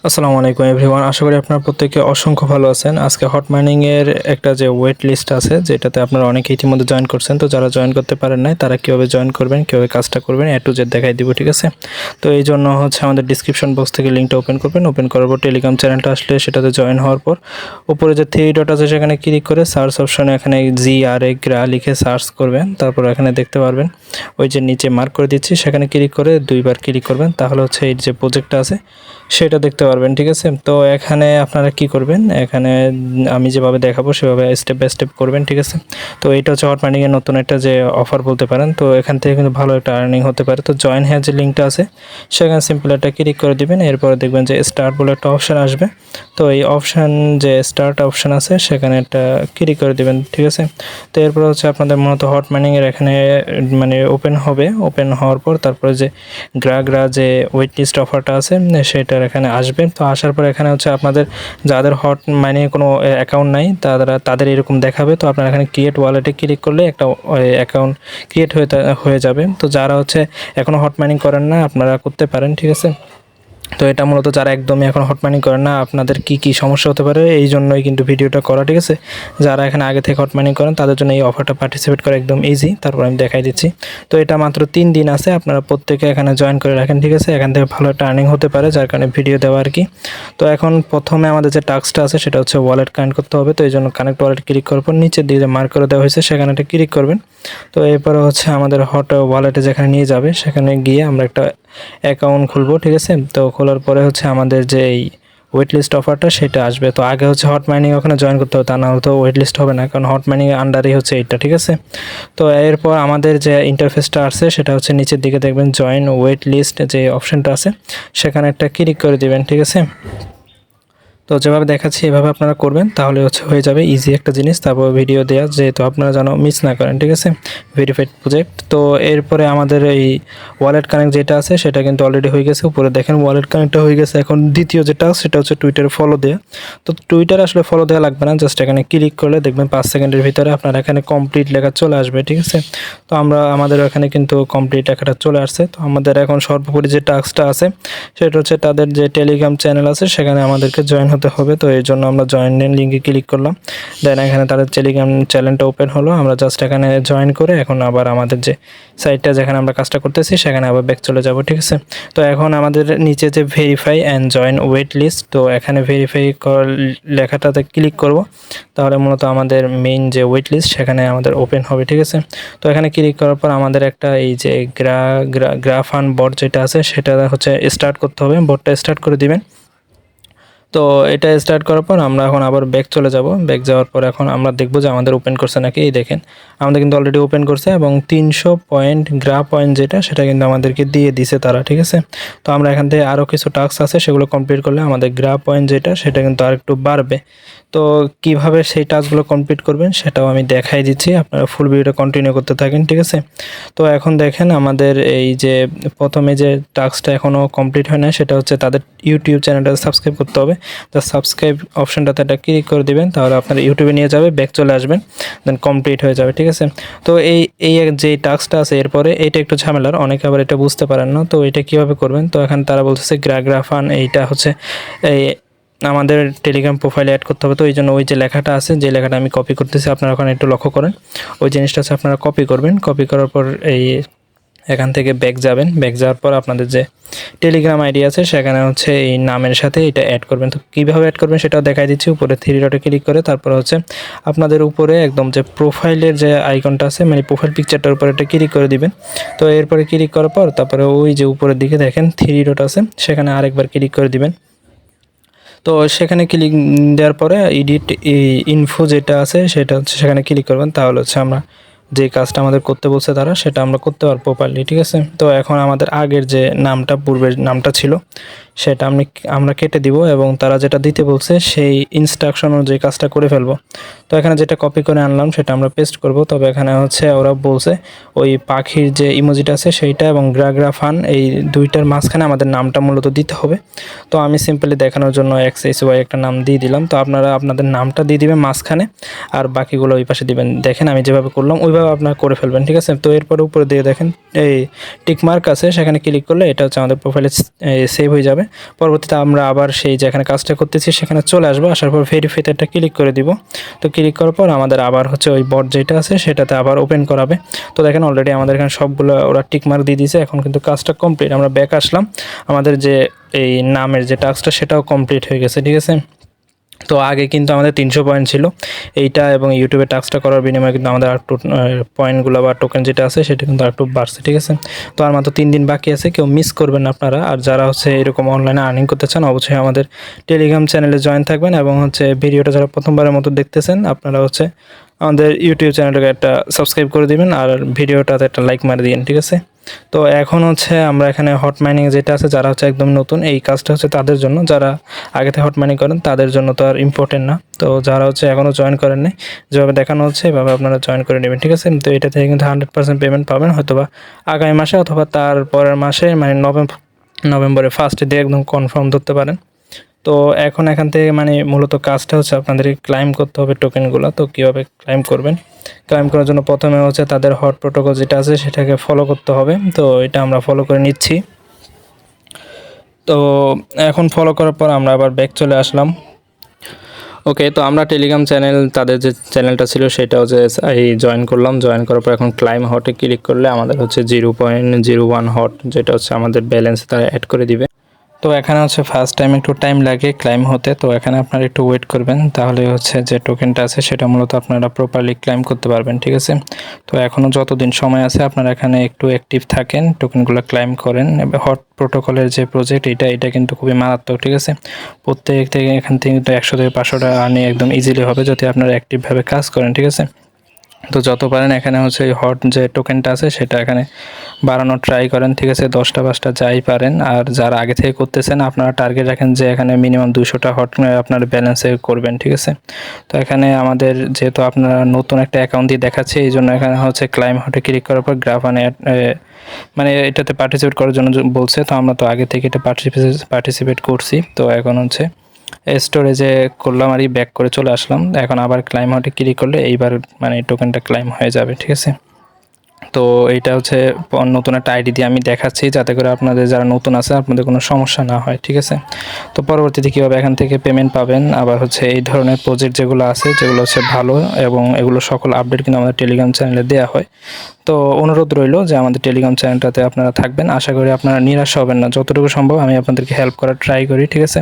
আসসালামু আলাইকুম এভরিওয়ান, আশা করি আপনারা প্রত্যেকে অসংখ্য ভালো আছেন। আজকে হট মাইনিং এর একটা যে ওয়েট লিস্ট আছে, যেটাতে আপনারা অনেকে ইতিমধ্যে জয়েন করছেন। তো যারা জয়েন করতে পারেন নাই তারা কীভাবে জয়েন করবেন, কীভাবে কাজটা করবেন, এ টু জেড দেখাই দিব, ঠিক আছে। তো এই জন্য আমাদের ডিসক্রিপশন বক্স থেকে লিঙ্কটা ওপেন করবেন। ওপেন করার পর টেলিগ্রাম চ্যানেলটা আসলে সেটাতে জয়েন হওয়ার পর উপরে যে থ্রি ডট আছে সেখানে ক্লিক করে সার্চ অপশনে এখানে GRA লিখে সার্চ করবেন। তারপর এখানে দেখতে পারবেন ওই যে নিচে মার্ক করে দিচ্ছি, সেখানে ক্লিক করে দুইবার ক্লিক করবেন, তাহলে এই যে প্রজেক্টটা আছে সেটা দেখতে পারবেন, ঠিক আছে। তো এখানে আপনারা কি করবেন, এখানে আমি যেভাবে দেখাবো সেভাবে স্টেপ বাই স্টেপ করবেন, ঠিক আছে। তো এটা হট মাইনিং এর নতুন একটা যে অফার বলতে পারেন। তো এখান থেকে কিন্তু ভালো একটা আর্নিং হতে পারে। তো জয়েন হেয়ার যে লিঙ্কটা আছে সেখানে সিম্পল একটা ক্লিক করে দিবেন। এরপরে দেখবেন যে স্টার্ট বলে একটা অপশান আসবে। তো এই অপশান যে স্টার্ট অপশান আছে সেখানে একটা ক্লিক করে দিবেন, ঠিক আছে। তো এরপর আপনাদের মূলত হট মাইনিং এর এখানে ওপেন হবে। ওপেন হওয়ার পর তারপরে যে গ্রা যে ওয়েট লিস্ট অফারটা আছে সেটার এখানে আসবে। তো আসার পর এখানে আপনাদের যাদের হট মাইনিং কোনো অ্যাকাউন্ট নাই তাদের এরকম দেখাবে। তো আপনারা এখানে ক্রিয়েট ওয়ালেটে ক্লিক করলে একটা অ্যাকাউন্ট ক্রিয়েট হয়ে যাবে। তো যারা এখনও হট মাইনিং করেন না আপনারা করতে পারেন, ঠিক আছে। তো এটা মূলত যারা একদমই এখন হট মাইনিং করেন না, আপনাদের কি সমস্যা হতে পারে এই জন্যই কিন্তু ভিডিওটা করা, ঠিক আছে। যারা এখানে আগে থেকে হট মাইনিং করেন তাদের জন্য এই অফারটা পার্টিসিপেট করা একদম ইজি। তারপর আমি দেখাই দিচ্ছি। তো এটা মাত্র 3 দিন আছে, আপনারা প্রত্যেকে এখানে জয়েন করে রাখেন, ঠিক আছে। এখান থেকে ভালো একটা আর্নিং হতে পারে, যার কারণে ভিডিও দেওয়া আর কি। তো এখন প্রথমে আমাদের যে টাস্কটা আছে সেটা ওয়ালেট কানেক্ট করতে হবে। তো এই জন্য কানেক্ট ওয়ালেট ক্লিক করার পর নিচের দিকে যে মার্ক করে দেওয়া হয়েছে সেখানে একটা ক্লিক করবেন। তো এরপরে আমাদের হট ওয়ালেটে যেখানে নিয়ে যাবে সেখানে গিয়ে আমরা একটা অ্যাকাউন্ট খুলবো, ঠিক আছে। তো খোলার পরে আমাদের যে এই ওয়েট লিস্ট অফারটা সেটা আসবে। তো আগে হট মাইনিং ওখানে জয়েন করতে হবে, তা না হলে তো ওয়েট লিস্ট হবে না, কারণ হট মাইনিং আন্ডারই এইটা, ঠিক আছে। তো এরপর আমাদের যে ইন্টারফেসটা আসছে সেটা নিচের দিকে দেখবেন জয়েন ওয়েট লিস্ট যে অপশানটা আছে সেখানে একটা ক্লিক করে দিবেন, ঠিক আছে। তো যেভাবে দেখাচ্ছি এভাবে আপনারা করবেন, তাহলে হয়ে যাবে ইজি একটা জিনিস। তারপর ভিডিও দেওয়া যেহেতু আপনারা যেন মিস না করেন, ঠিক আছে। Verified project. তো এরপরে আমাদের এই ওয়ালেট কানেক্ট যেটা আছে সেটা কিন্তু অলরেডি হয়ে গেছে। উপরে দেখেন ওয়ালেট কানেক্টটা হয়ে গেছে। এখন দ্বিতীয় যেটা সেটা টুইটারে ফলো দেওয়া। তো টুইটারে আসলে ফলো দেওয়া লাগবে না, জাস্ট এখানে ক্লিক করলে দেখবেন 5 সেকেন্ডের ভিতরে আপনার এখানে কমপ্লিট লেখা চলে আসবে, ঠিক আছে। তো আমাদের এখানে কিন্তু কমপ্লিট লেখাটা চলে আসছে। তো আমাদের এখন সর্বোপরি যে টাস্কটা আছে সেটা তাদের যে টেলিগ্রাম চ্যানেল আছে সেখানে আমাদেরকে জয়েন হতে হবে। তো এই জন্য আমরা জয়েন লিঙ্কে ক্লিক করলাম। দেন এখানে তাদের টেলিগ্রাম চ্যানেলটা ওপেন হলো। আমরা জাস্ট এখানে জয়েন করে এখন আবার আমাদের যে সাইটটা যেখানে আমরা কাজটা করতেছি সেখানে আবার ব্যাক চলে যাব, ঠিক আছে। তো এখন আমাদের নিচে যে verify and join wait list, তো এখানে ভেরিফাই লেখাটাতে ক্লিক করব। তাহলে মূলত আমাদের মেইন যে ওয়েট লিস্ট সেখানে আমাদের ওপেন হবে, ঠিক আছে। তো এখানে ক্লিক করার পর আমাদের একটা এই যে গ্রাফান বট যেটা আছে সেটা স্টার্ট করতে হবে। বটটা স্টার্ট করে দিবেন। তো এটা স্টার্ট করার পর আমরা এখন আবার ব্যাক চলে যাব। ব্যাক যাওয়ার পর এখন আমরা দেখব যে আমাদের ওপেন করছে নাকি। এই দেখেন আমাদের কিন্তু অলরেডি ওপেন করছে এবং 300 পয়েন্ট পয়েন্ট যেটা সেটা কিন্তু আমাদেরকে দিয়ে দিছে তারা, ঠিক আছে। তো আমরা এখান থেকে আরও কিছু টাস্ক আছে সেগুলো কমপ্লিট করলে আমাদের পয়েন্ট যেটা সেটা কিন্তু আরেকটু বাড়বে। তো কিভাবে সেই টাস্কগুলো কমপ্লিট করবেন সেটাও আমি দেখাই দিচ্ছি, আপনারা ফুল ভিডিওটা কন্টিনিউ করতে থাকেন, ঠিক আছে। তো এখন দেখেন আমাদের এই যে প্রথমে যে টাস্কটা এখনও কমপ্লিট হয় না সেটা তাদের ইউটিউব চ্যানেলটা সাবস্ক্রাইব করতে হবে। তো সাবস্ক্রাইব অপশানটাতে একটা ক্লিক করে দিবেন, তাহলে আপনার ইউটিউবে নিয়ে যাবে, ব্যাক চলে আসবেন, দেন কমপ্লিট হয়ে যাবে, ঠিক আছে। তো এই যে টাস্কটা আছে এরপরে এইটা একটু ঝামেলার, অনেকে আবার এটা বুঝতে পারেন না। তো এটা কিভাবে করবেন, তো এখন তারা বলতেছে গ্রাফান এইটা এই আমাদের টেলিগ্রাম প্রোফাইলে অ্যাড করতে হবে। তো এই জন্য ওই যে লেখাটা আছে, যে লেখাটা আমি কপি করতেছি আপনারা ওখানে একটু লক্ষ্য করেন, ওই জিনিসটা আপনারা কপি করবেন। কপি করার পর এখান থেকে ব্যাক যাবেন। ব্যাক যাওয়ার পর আপনাদের যে টেলিগ্রাম আইডি আছে সেখানে এই নামের সাথে এটা অ্যাড করবেন। তো কীভাবে অ্যাড করবেন সেটাও দেখাই দিচ্ছি। উপরে থ্রি ডটে ক্লিক করে তারপর আপনাদের উপরে একদম যে প্রোফাইলের যে আইকনটা আছে, মানে প্রোফাইল পিকচারটার উপরে একটা ক্লিক করে দিবেন। তো এরপরে ক্লিক করার পর তারপরে ওই যে উপরের দিকে দেখেন থ্রি ডট আছে সেখানে আরেকবার ক্লিক করে দিবেন। তো সেখানে ক্লিক দেওয়ার পরে এডিট ইনফো যেটা আছে সেটা সেখানে ক্লিক করবেন, তাহলে আমরা যে কাজটা আমাদের করতে বলছে তারা সেটা আমরা করতে পারবো প্রপারলি, ঠিক আছে। তো এখন আমাদের আগের যে নামটা পূর্বের নামটা ছিল সেটা আমরা কেটে দিব এবং তারা যেটা দিতে বলছে সেই ইনস্ট্রাকশন অনুযায়ী কাজটা করে ফেলবো। তো এখানে যেটা কপি করে আনলাম সেটা আমরা পেস্ট করব। তবে এখানে ওরা বলছে ওই পাখির যে ইমোজিটা আছে সেইটা এবং গ্রাফান এই দুইটার মাঝখানে আমাদের নামটা মূলত দিতে হবে। তো আমি সিম্পলি দেখানোর জন্য XSY একটা নাম দিয়ে দিলাম। তো আপনারা আপনাদের নামটা দিয়ে দিবেন মাঝখানে, আর বাকিগুলো ওই পাশে দিবেন। দেখেন আমি যেভাবে করলাম ওইভাবে আপনারা করে ফেলবেন, ঠিক আছে। তো এরপরে উপরে দিয়ে দেখেন এই টিক মার্ক আছে, সেখানে ক্লিক করলে এটা আমাদের প্রোফাইলে সেভ হয়ে যাবে। পরবর্তীতে আমরা আবার সেই যেখানে কাজটা করতেছি সেখানে চলে আসবো, আসার পর ভেরিফাইতে একটা ক্লিক করে দিব। তো ক্লিক করার পর আমাদের আবার হচ্ছে ওই বট যেটা আছে সেটাতে আবার ওপেন করাবে। তো দেখেন অলরেডি আমাদের এখানে সবগুলো ওরা টিকমার্ক দিয়ে দিয়েছে, এখন কিন্তু কাজটা কমপ্লিট। আমরা ব্যাক আসলাম, আমাদের যে এই নামের যে টাস্কটা সেটাও কমপ্লিট হয়ে গেছে, ঠিক আছে। তো আগে কিন্তু আমাদের 300 পয়েন্ট ছিল এইটা, এবং ইউটিউবে টাস্কটা করার বিনিময়ে কিন্তু আমাদের আর পয়েন্টগুলো বা টোকেন যেটা আছে সেটা কিন্তু আর একটু বাড়ছে, ঠিক আছে। তো আর মাত্র 3 দিন বাকি আছে, কেউ মিস করবেন না আপনারা। আর যারা হচ্ছে এরকম অনলাইনে আর্নিং করতে চান অবশ্যই আমাদের টেলিগ্রাম চ্যানেলে জয়েন থাকবেন, এবং হচ্ছে ভিডিওটা যারা প্রথমবারের মতো দেখতেছেন আপনারা হচ্ছে আমাদের ইউটিউব চ্যানেলটাকে একটা সাবস্ক্রাইব করে দিবেন আর ভিডিওটাতে একটা লাইক মারি দিন, ঠিক আছে। তো এখন হচ্ছে আমরা এখানে হট মাইনিং যেটা আছে, যারা হচ্ছে একদম নতুন, এই কাজটা হচ্ছে তাদের জন্য। যারা আগে থেকে হট মাইনিং করেন তাদের জন্য তো আর ইম্পর্টেন্ট না। তো যারা হচ্ছে এখনও জয়েন করেন নাই, যেভাবে দেখানো হচ্ছে এভাবে আপনারা জয়েন করে নেবেন, ঠিক আছে। তো এটা থেকে কিন্তু 100% পেমেন্ট পাবেন, হয়তো বা আগামী মাসে অথবা তার পরের মাসে, মানে নভেম্বরের ফার্স্টে দিয়ে একদম কনফার্ম ধরতে পারেন। তো এখন এখান থেকে মানে মূলত কাজটা হচ্ছে আপনাদেরকে ক্লাইম করতে হবে টোকেনগুলো। তো কীভাবে ক্লাইম করবেন, ক্লাইম করার জন্য প্রথমে হচ্ছে তাদের হট প্রোটোকল যেটা আছে সেটাকে ফলো করতে হবে। তো এটা আমরা ফলো করে নিচ্ছি। তো এখন ফলো করার পর আমরা আবার ব্যাক চলে আসলাম। ওকে, তো আমরা টেলিগ্রাম চ্যানেল, তাদের যে চ্যানেলটা ছিল সেটাও যে এই জয়েন করলাম। জয়েন করার পর এখন ক্লাইম হটে ক্লিক করলে আমাদের হচ্ছে 0.01 হট যেটা হচ্ছে আমাদের ব্যালেন্স তারা অ্যাড করে দিবে। তো এখানে হচ্ছে ফার্স্ট টাইম একটু টাইম লাগে ক্লাইম হতে, তো এখানে আপনারা একটু ওয়েট করবেন, তাহলে হচ্ছে যে টোকেনটা আছে সেটা মূলত আপনারা প্রপারলি ক্লাইম করতে পারবেন, ঠিক আছে। তো এখনও যতদিন সময় আছে আপনারা এখানে একটু অ্যাক্টিভ থাকেন, টোকেনগুলো ক্লাইম করেন। হট প্রোটোকলের যে প্রজেক্ট এটা কিন্তু খুবই মারাত্মক, ঠিক আছে। প্রত্যেক থেকে এখান থেকে কিন্তু 100 থেকে 500 টাকা আর্নিং একদম ইজিলি হবে যদি আপনারা অ্যাক্টিভভাবে কাজ করেন, ঠিক আছে। তো যত পারেন এখানে হচ্ছে এই হট যে টোকেনটা আছে সেটা এখানে বাড়ানোর ট্রাই করেন, ঠিক আছে। 10টা 5টা যাই পারেন। আর যারা আগে থেকে করতেছেন আপনারা টার্গেট রাখেন যে এখানে মিনিমাম 200টা হট আপনার ব্যালেন্সে করবেন, ঠিক আছে। তো এখানে আমাদের যেহেতু আপনারা নতুন একটা অ্যাকাউন্ট দিয়ে দেখাচ্ছে, এই জন্য এখানে হচ্ছে ক্লাইম হটে ক্লিক করার পর গ্রাফ মানে এটাতে পার্টিসিপেট করার জন্য বলছে। তো আমরা তো আগে থেকে এটা পার্টিসিপেট করছি। তো এখন হচ্ছে স্টোরেজে করলাম আর ব্যাক করে চলে আসলাম। এখন আবার ক্লাইম হটে ক্লিক করলে এইবার মানে টোকেনটা ক্লাইম হয়ে যাবে, ঠিক আছে। তো এইটা হচ্ছে নতুন একটা আইডি দিয়ে আমি দেখাচ্ছি, যাতে করে আপনাদের যারা নতুন আছে আপনাদের কোনো সমস্যা না হয়, ঠিক আছে। তো পরবর্তীতে কীভাবে এখান থেকে পেমেন্ট পাবেন, আবার হচ্ছে এই ধরনের প্রজেক্ট যেগুলো আছে যেগুলো হচ্ছে ভালো, এবং এগুলো সকল আপডেট কিন্তু আমাদের টেলিগ্রাম চ্যানেলে দেওয়া হয়। তো অনুরোধ রইল যে আমাদের টেলিগ্রাম চ্যানেলটাতে আপনারা থাকবেন। আশা করি আপনারা নিরাশ হবেন না, যতটুকু সম্ভব আমি আপনাদেরকে হেল্প করার ট্রাই করি, ঠিক আছে।